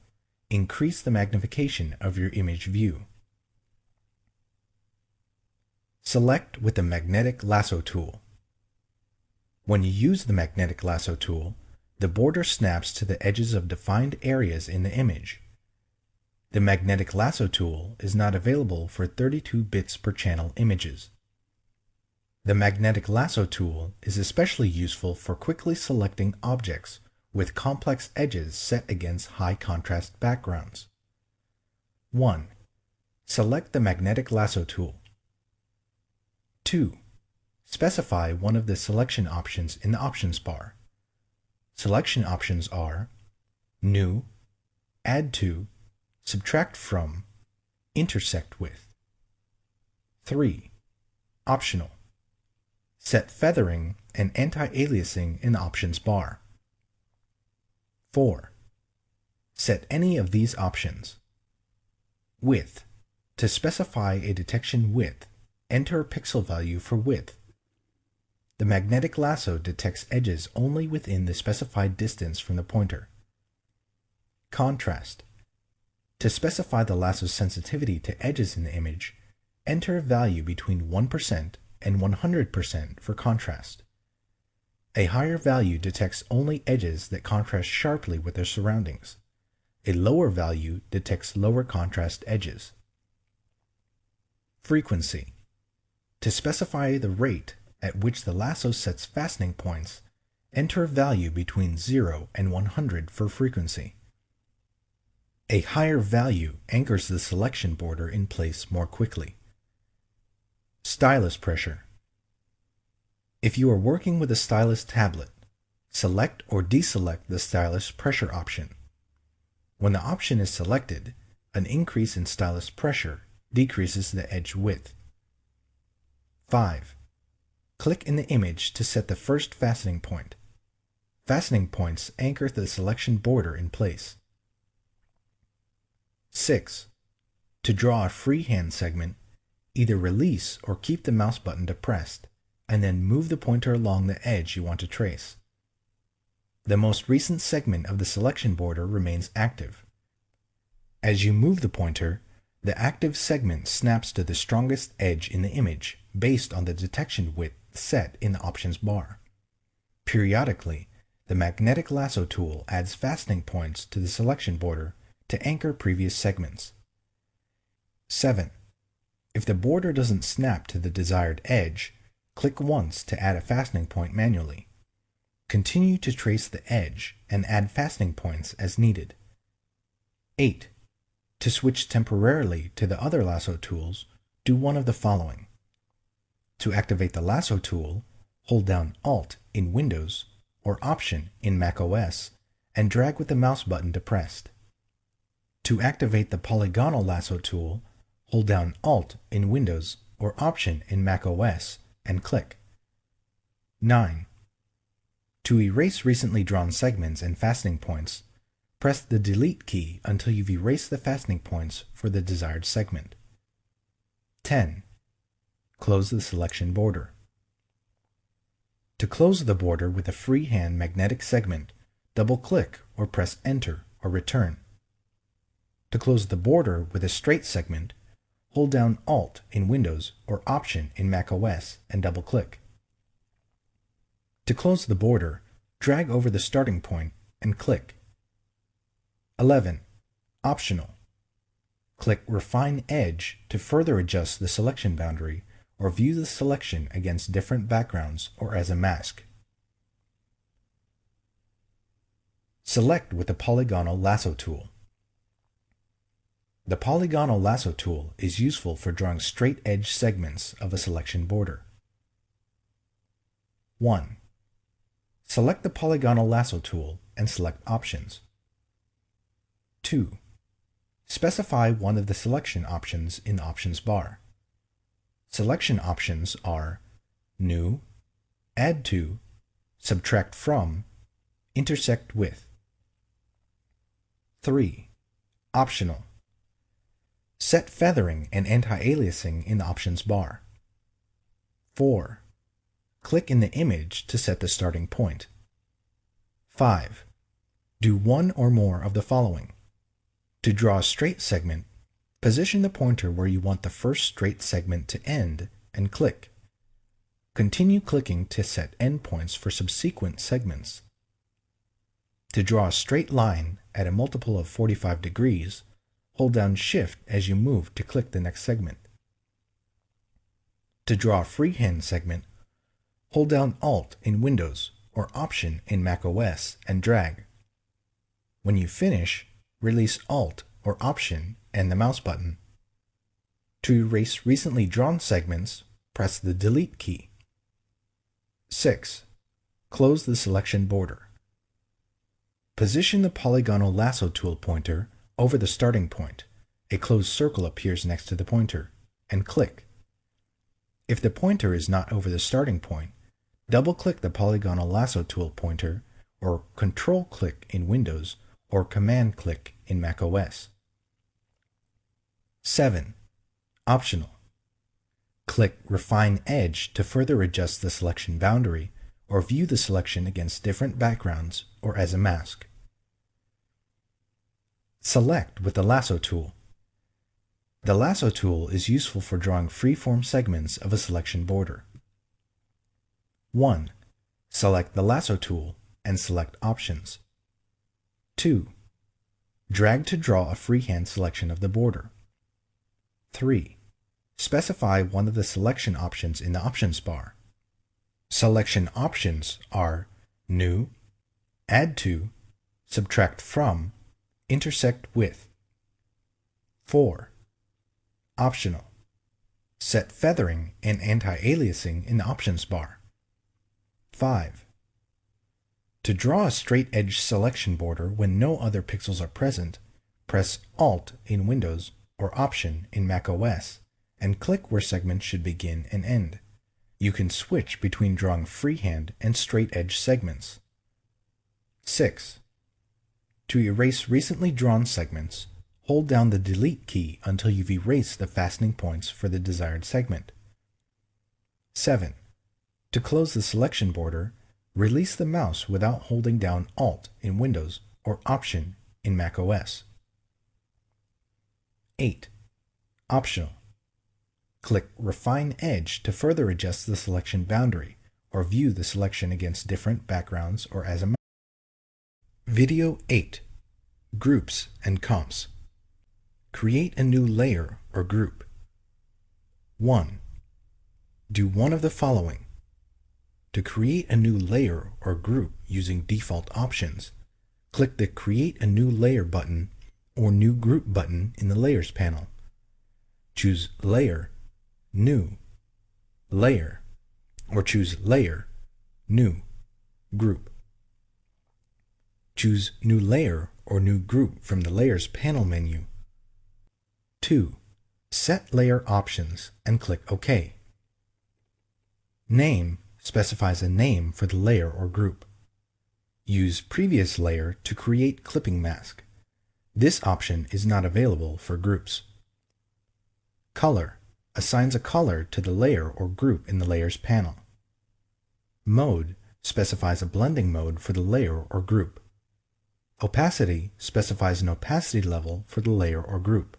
increase the magnification of your image view. Select with the Magnetic Lasso tool. When you use the Magnetic Lasso tool, the border snaps to the edges of defined areas in the image. The Magnetic Lasso tool is not available for 32 bits per channel images. The Magnetic Lasso tool is especially useful for quickly selecting objects with complex edges set against high contrast backgrounds. 1. Select the Magnetic Lasso tool. 2. Specify one of the selection options in the options bar. Selection options are New, Add to, Subtract from, Intersect with. 3. Optional. Set feathering and anti-aliasing in the options bar. 4. Set any of these options. Width, To specify a detection width, enter a pixel value for width. The magnetic lasso detects edges only within the specified distance from the pointer. Contrast. To specify the lasso's sensitivity to edges in the image, enter a value between 1% and 100% for contrast. A higher value detects only edges that contrast sharply with their surroundings. A lower value detects lower contrast edges. Frequency. To specify the rate at which the lasso sets fastening points, enter a value between 0 and 100 for frequency. A higher value anchors the selection border in place more quickly. Stylus pressure. If you are working with a stylus tablet, select or deselect the stylus pressure option. When the option is selected, an increase in stylus pressure decreases the edge width. 5. Click in the image to set the first fastening point. Fastening points anchor the selection border in place. 6. To draw a freehand segment, either release or keep the mouse button depressed, and then move the pointer along the edge you want to trace. The most recent segment of the selection border remains active. As you move the pointer, the active segment snaps to the strongest edge in the image based on the detection width set in the options bar. Periodically, the magnetic lasso tool adds fastening points to the selection border to anchor previous segments. 7. If the border doesn't snap to the desired edge, click once to add a fastening point manually. Continue to trace the edge and add fastening points as needed. 8. To switch temporarily to the other lasso tools, do one of the following. To activate the lasso tool, hold down Alt in Windows or Option in macOS and drag with the mouse button depressed. To activate the polygonal lasso tool, hold down Alt in Windows or Option in macOS and click. 9. To erase recently drawn segments and fastening points, press the Delete key until you've erased the fastening points for the desired segment. 10. Close the selection border. To close the border with a freehand magnetic segment, double-click or press Enter or Return. To close the border with a straight segment, hold down Alt in Windows or Option in macOS and double-click. To close the border, drag over the starting point and click. 11. Optional. Click Refine Edge to further adjust the selection boundary or view the selection against different backgrounds or as a mask. Select with the polygonal lasso tool. The polygonal lasso tool is useful for drawing straight edge segments of a selection border. 1. Select the polygonal lasso tool and select Options. 2. Specify one of the selection options in the options bar. Selection options are New, Add to, Subtract from, Intersect with. 3. Optional. Set feathering and anti-aliasing in the options bar. 4. Click in the image to set the starting point. 5. Do one or more of the following. To draw a straight segment, position the pointer where you want the first straight segment to end and click. Continue clicking to set endpoints for subsequent segments. To draw a straight line at a multiple of 45 degrees, hold down Shift as you move to click the next segment. To draw a freehand segment, hold down Alt in Windows or Option in macOS and drag. When you finish, release Alt or Option and the mouse button. To erase recently drawn segments, press the Delete key. 6. Close the selection border. Position the polygonal lasso tool pointer over the starting point. A closed circle appears next to the pointer, and click. If the pointer is not over the starting point, double-click the polygonal lasso tool pointer or Control-click in Windows or Command-click in macOS. 7. Optional. Click Refine Edge to further adjust the selection boundary or view the selection against different backgrounds or as a mask. Select with the Lasso tool. The Lasso tool is useful for drawing free-form segments of a selection border. 1. Select the Lasso tool and select Options. 2. Drag to draw a freehand selection of the border. 3. Specify one of the selection options in the options bar. Selection options are New, Add to, Subtract from, Intersect with. 4. Optional. Set feathering and anti-aliasing in the options bar. 5. To draw a straight edge selection border when no other pixels are present, press Alt in Windows or Option in macOS and click where segments should begin and end. You can switch between drawing freehand and straight edge segments. 6. To erase recently drawn segments, hold down the Delete key until you've erased the fastening points for the desired segment. 7. To close the selection border, release the mouse without holding down Alt in Windows or Option in macOS. 8. Optional. Click Refine Edge to further adjust the selection boundary or view the selection against different backgrounds or as a mask. Video 8. Groups and Comps. Create a new layer or group. 1. Do one of the following. To create a new layer or group using default options, click the Create a New Layer button or New Group button in the Layers panel. Choose Layer, New, Layer, or choose Layer, New, Group. Choose New Layer or New Group from the Layers panel menu. 2. Set Layer Options and click OK. Name specifies a name for the layer or group. Use Previous Layer to create clipping mask. This option is not available for groups. Color assigns a color to the layer or group in the Layers panel. Mode specifies a blending mode for the layer or group. Opacity specifies an opacity level for the layer or group.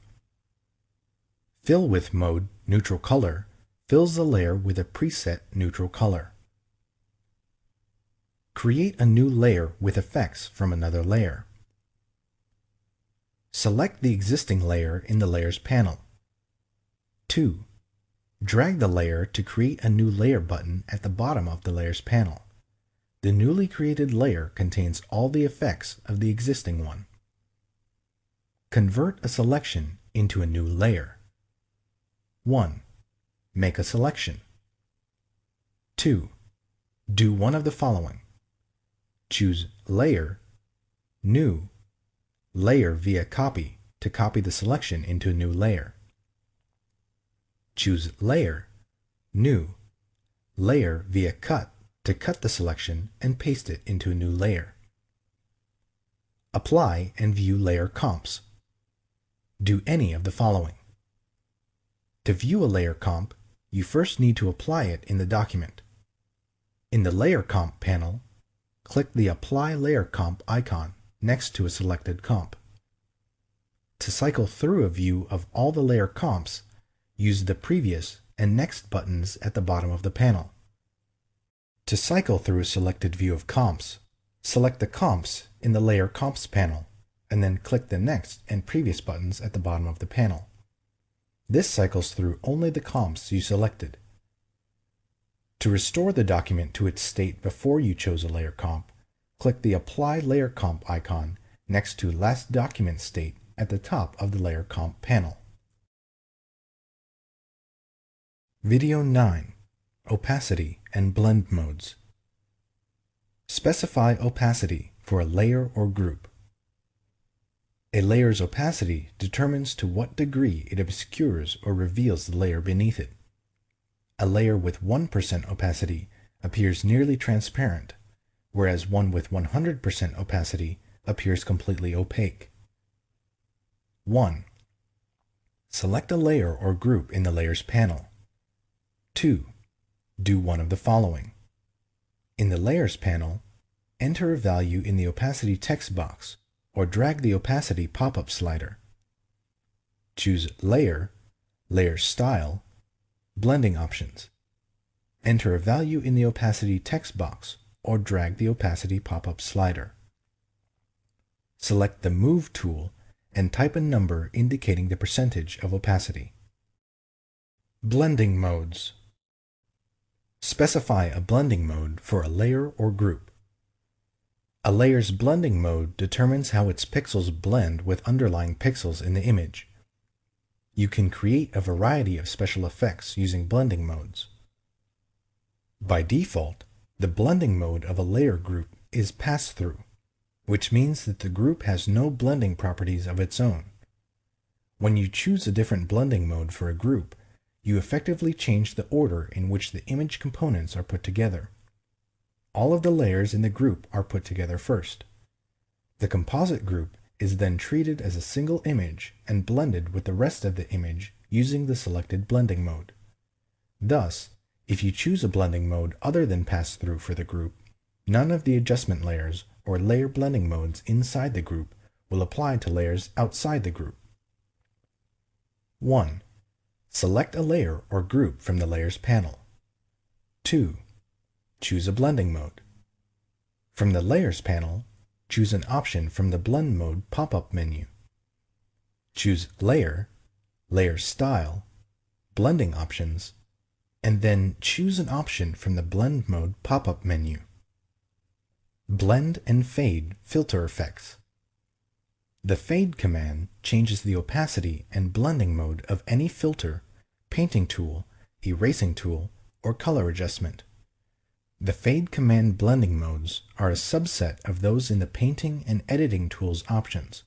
Fill with mode, neutral color, fills the layer with a preset neutral color. Create a new layer with effects from another layer. Select the existing layer in the Layers panel. 2. Drag the layer to create a new layer button at the bottom of the Layers panel. The newly created layer contains all the effects of the existing one. Convert a selection into a new layer. 1. Make a selection. 2. Do one of the following. Choose Layer, New, Layer via Copy to copy the selection into a new layer. Choose Layer, New, Layer via Cut to cut the selection and paste it into a new layer. Apply and view layer comps. Do any of the following. To view a layer comp, you first need to apply it in the document. In the Layer Comp panel, click the Apply Layer Comp icon next to a selected comp. To cycle through a view of all the layer comps, use the Previous and Next buttons at the bottom of the panel. To cycle through a selected view of comps, select the comps in the Layer Comps panel, and then click the Next and Previous buttons at the bottom of the panel. This cycles through only the comps you selected. To restore the document to its state before you chose a layer comp, click the Apply Layer Comp icon next to Last Document State at the top of the Layer Comp panel. Video 9. Opacity and Blend Modes. Specify opacity for a layer or group. A layer's opacity determines to what degree it obscures or reveals the layer beneath it. A layer with 1% opacity appears nearly transparent, whereas one with 100% opacity appears completely opaque. 1. Select a layer or group in the Layers panel. 2. Do one of the following. In the Layers panel, enter a value in the opacity text box or drag the opacity pop-up slider. Choose Layer, Layer Style, Blending Options. Enter a value in the opacity text box or drag the opacity pop-up slider. Select the Move tool and type a number indicating the percentage of opacity. Blending modes. Specify a blending mode for a layer or group. A layer's blending mode determines how its pixels blend with underlying pixels in the image. You can create a variety of special effects using blending modes. By default, the blending mode of a layer group is pass-through, which means that the group has no blending properties of its own. When you choose a different blending mode for a group, you effectively change the order in which the image components are put together. All of the layers in the group are put together first. The composite group is then treated as a single image and blended with the rest of the image using the selected blending mode. Thus, if you choose a blending mode other than pass-through for the group, none of the adjustment layers or layer blending modes inside the group will apply to layers outside the group. 1. Select a layer or group from the Layers panel. 2. Choose a blending mode. From the Layers panel, choose an option from the Blend Mode pop-up menu. Choose Layer, Layer Style, Blending Options, and then choose an option from the Blend Mode pop-up menu. Blend and Fade filter effects. The Fade command changes the opacity and blending mode of any filter, painting tool, erasing tool, or color adjustment. The Fade command blending modes are a subset of those in the painting and editing tools options,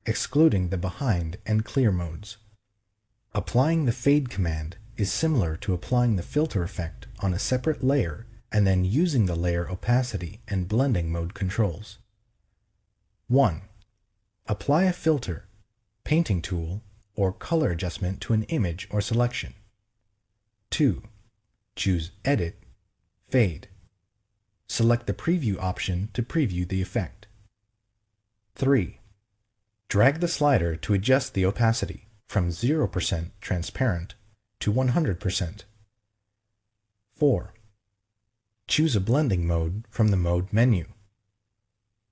excluding the behind and clear modes. Applying the Fade command is similar to applying the filter effect on a separate layer and then using the layer opacity and blending mode controls. 1. Apply a filter, painting tool, or color adjustment to an image or selection. 2. Choose Edit, Fade. Select the Preview option to preview the effect. 3. Drag the slider to adjust the opacity from 0% transparent to 100%. 4. Choose a blending mode from the Mode menu.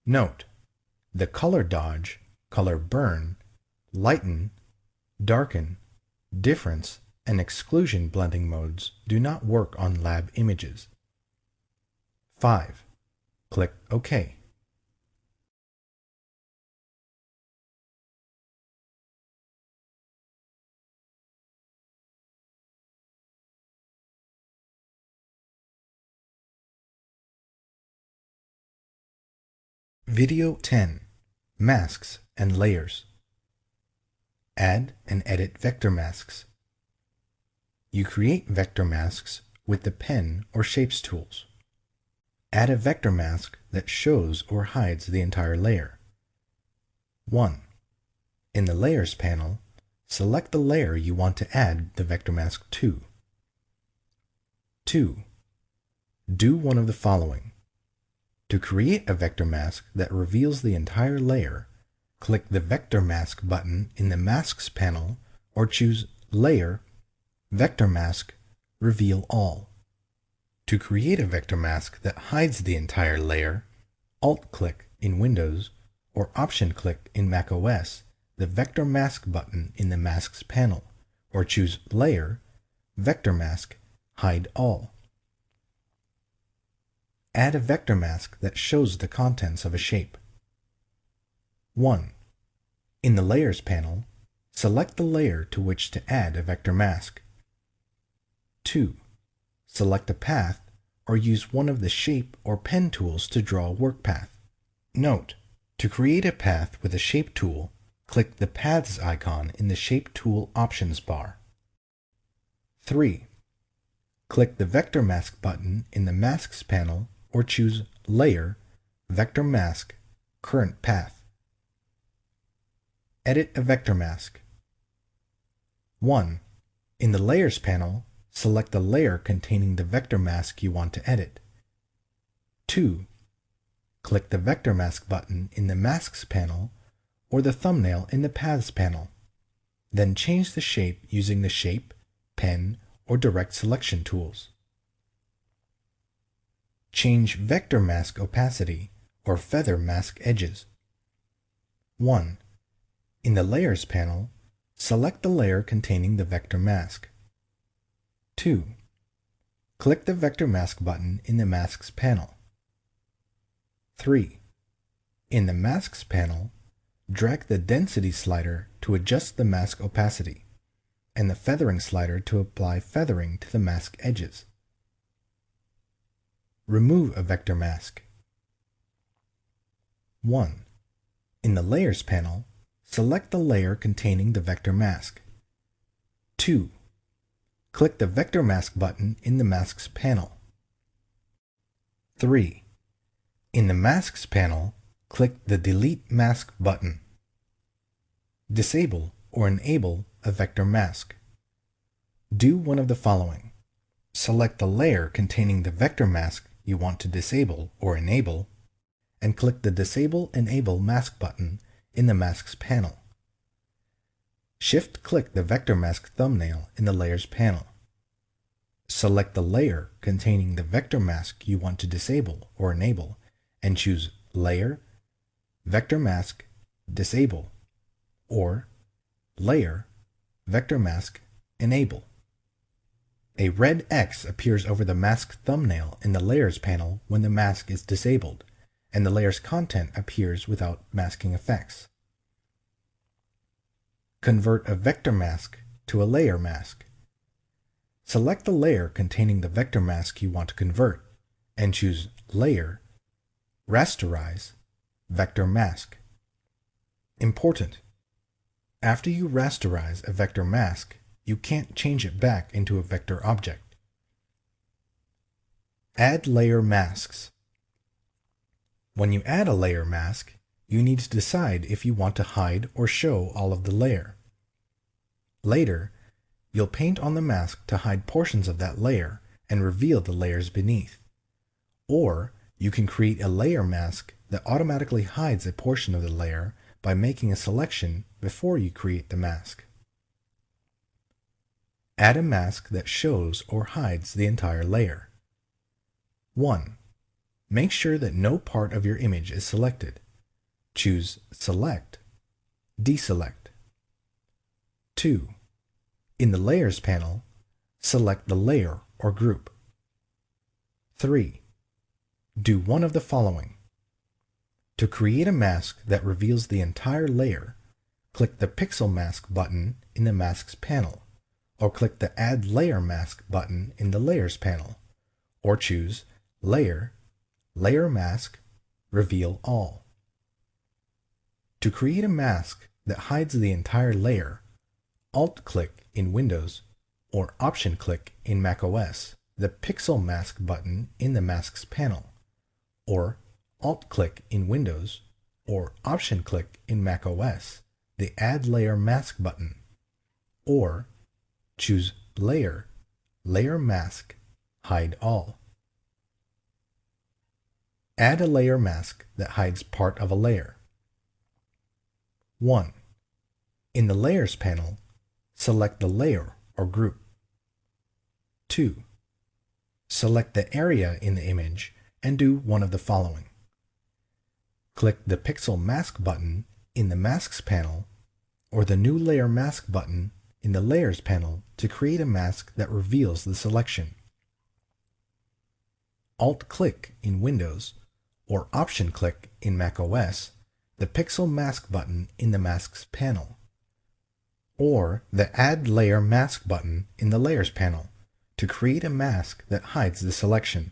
Note: the Color Dodge, Color Burn, Lighten, Darken, Difference, and Exclusion blending modes do not work on lab images. 5. Click OK. Video 10. Masks and Layers. Add and edit vector masks. You create vector masks with the Pen or Shapes tools. Add a vector mask that shows or hides the entire layer. 1. In the Layers panel, select the layer you want to add the vector mask to. 2. Do one of the following. To create a vector mask that reveals the entire layer, click the Vector Mask button in the Masks panel or choose Layer, Vector Mask, Reveal All. To create a vector mask that hides the entire layer, Alt-click in Windows or Option-click in macOS the Vector Mask button in the Masks panel or choose Layer, Vector Mask, Hide All. Add a vector mask that shows the contents of a shape. 1. In the Layers panel, select the layer to which to add a vector mask. 2. Select a path or use one of the Shape or Pen tools to draw a work path. Note: to create a path with a Shape tool, click the Paths icon in the Shape Tool options bar. 3. Click the Vector Mask button in the Masks panel or choose Layer, Vector Mask, Current Path. Edit a vector mask. 1. In the Layers panel, select the layer containing the vector mask you want to edit. 2. Click the Vector Mask button in the Masks panel or the thumbnail in the Paths panel. Then change the shape using the Shape, Pen, or Direct Selection tools. Change Vector Mask opacity or feather mask edges. 1. In the Layers panel, select the layer containing the vector mask. 2. Click the Vector Mask button in the Masks panel. 3. In the Masks panel, drag the Density slider to adjust the mask opacity, and the Feathering slider to apply feathering to the mask edges. Remove a vector mask. 1. In the Layers panel, select the layer containing the vector mask. 2. Click the Vector Mask button in the Masks panel. 3. In the Masks panel, click the Delete Mask button. Disable or enable a vector mask. Do one of the following. Select the layer containing the vector mask you want to disable or enable, and click the Disable Enable Mask button in the Masks panel. Shift-click the vector mask thumbnail in the Layers panel. Select the layer containing the vector mask you want to disable or enable, and choose Layer, Vector Mask, Disable, or Layer, Vector Mask, Enable. A red X appears over the mask thumbnail in the Layers panel when the mask is disabled, and the layer's content appears without masking effects. Convert a vector mask to a layer mask. Select the layer containing the vector mask you want to convert, and choose Layer, Rasterize, Vector Mask. Important: after you rasterize a vector mask, you can't change it back into a vector object. Add layer masks. When you add a layer mask, you need to decide if you want to hide or show all of the layer. Later, you'll paint on the mask to hide portions of that layer and reveal the layers beneath. Or you can create a layer mask that automatically hides a portion of the layer by making a selection before you create the mask. Add a mask that shows or hides the entire layer. 1. Make sure that no part of your image is selected. Choose Select, Deselect. 2. In the Layers panel, select the layer or group. 3. Do one of the following. To create a mask that reveals the entire layer, click the Pixel Mask button in the Masks panel, or click the Add Layer Mask button in the Layers panel, or choose Layer, Layer Mask, Reveal All. To create a mask that hides the entire layer, Alt-click in Windows or Option-click in macOS the Pixel Mask button in the Masks panel, or Alt-click in Windows or Option-click in macOS the Add Layer Mask button, or choose Layer, Layer Mask, Hide All. Add a layer mask that hides part of a layer. 1. In the Layers panel, select the layer or group. 2. Select the area in the image and do one of the following. Click the Pixel Mask button in the Masks panel or the New Layer Mask button in the Layers panel to create a mask that reveals the selection. Alt-click in Windows or Option-click in macOS the Pixel Mask button in the Masks panel, or the Add Layer Mask button in the Layers panel to create a mask that hides the selection.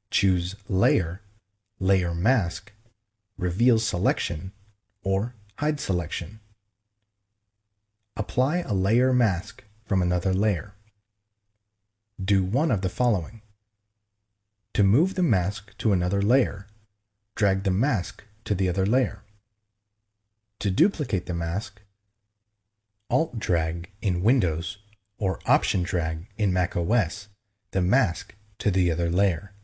Choose Layer, Layer Mask, Reveal Selection, or Hide Selection. Apply a layer mask from another layer. Do one of the following. To move the mask to another layer, drag the mask to the other layer. To duplicate the mask, Alt-drag in Windows or Option-drag in macOS the mask to the other layer.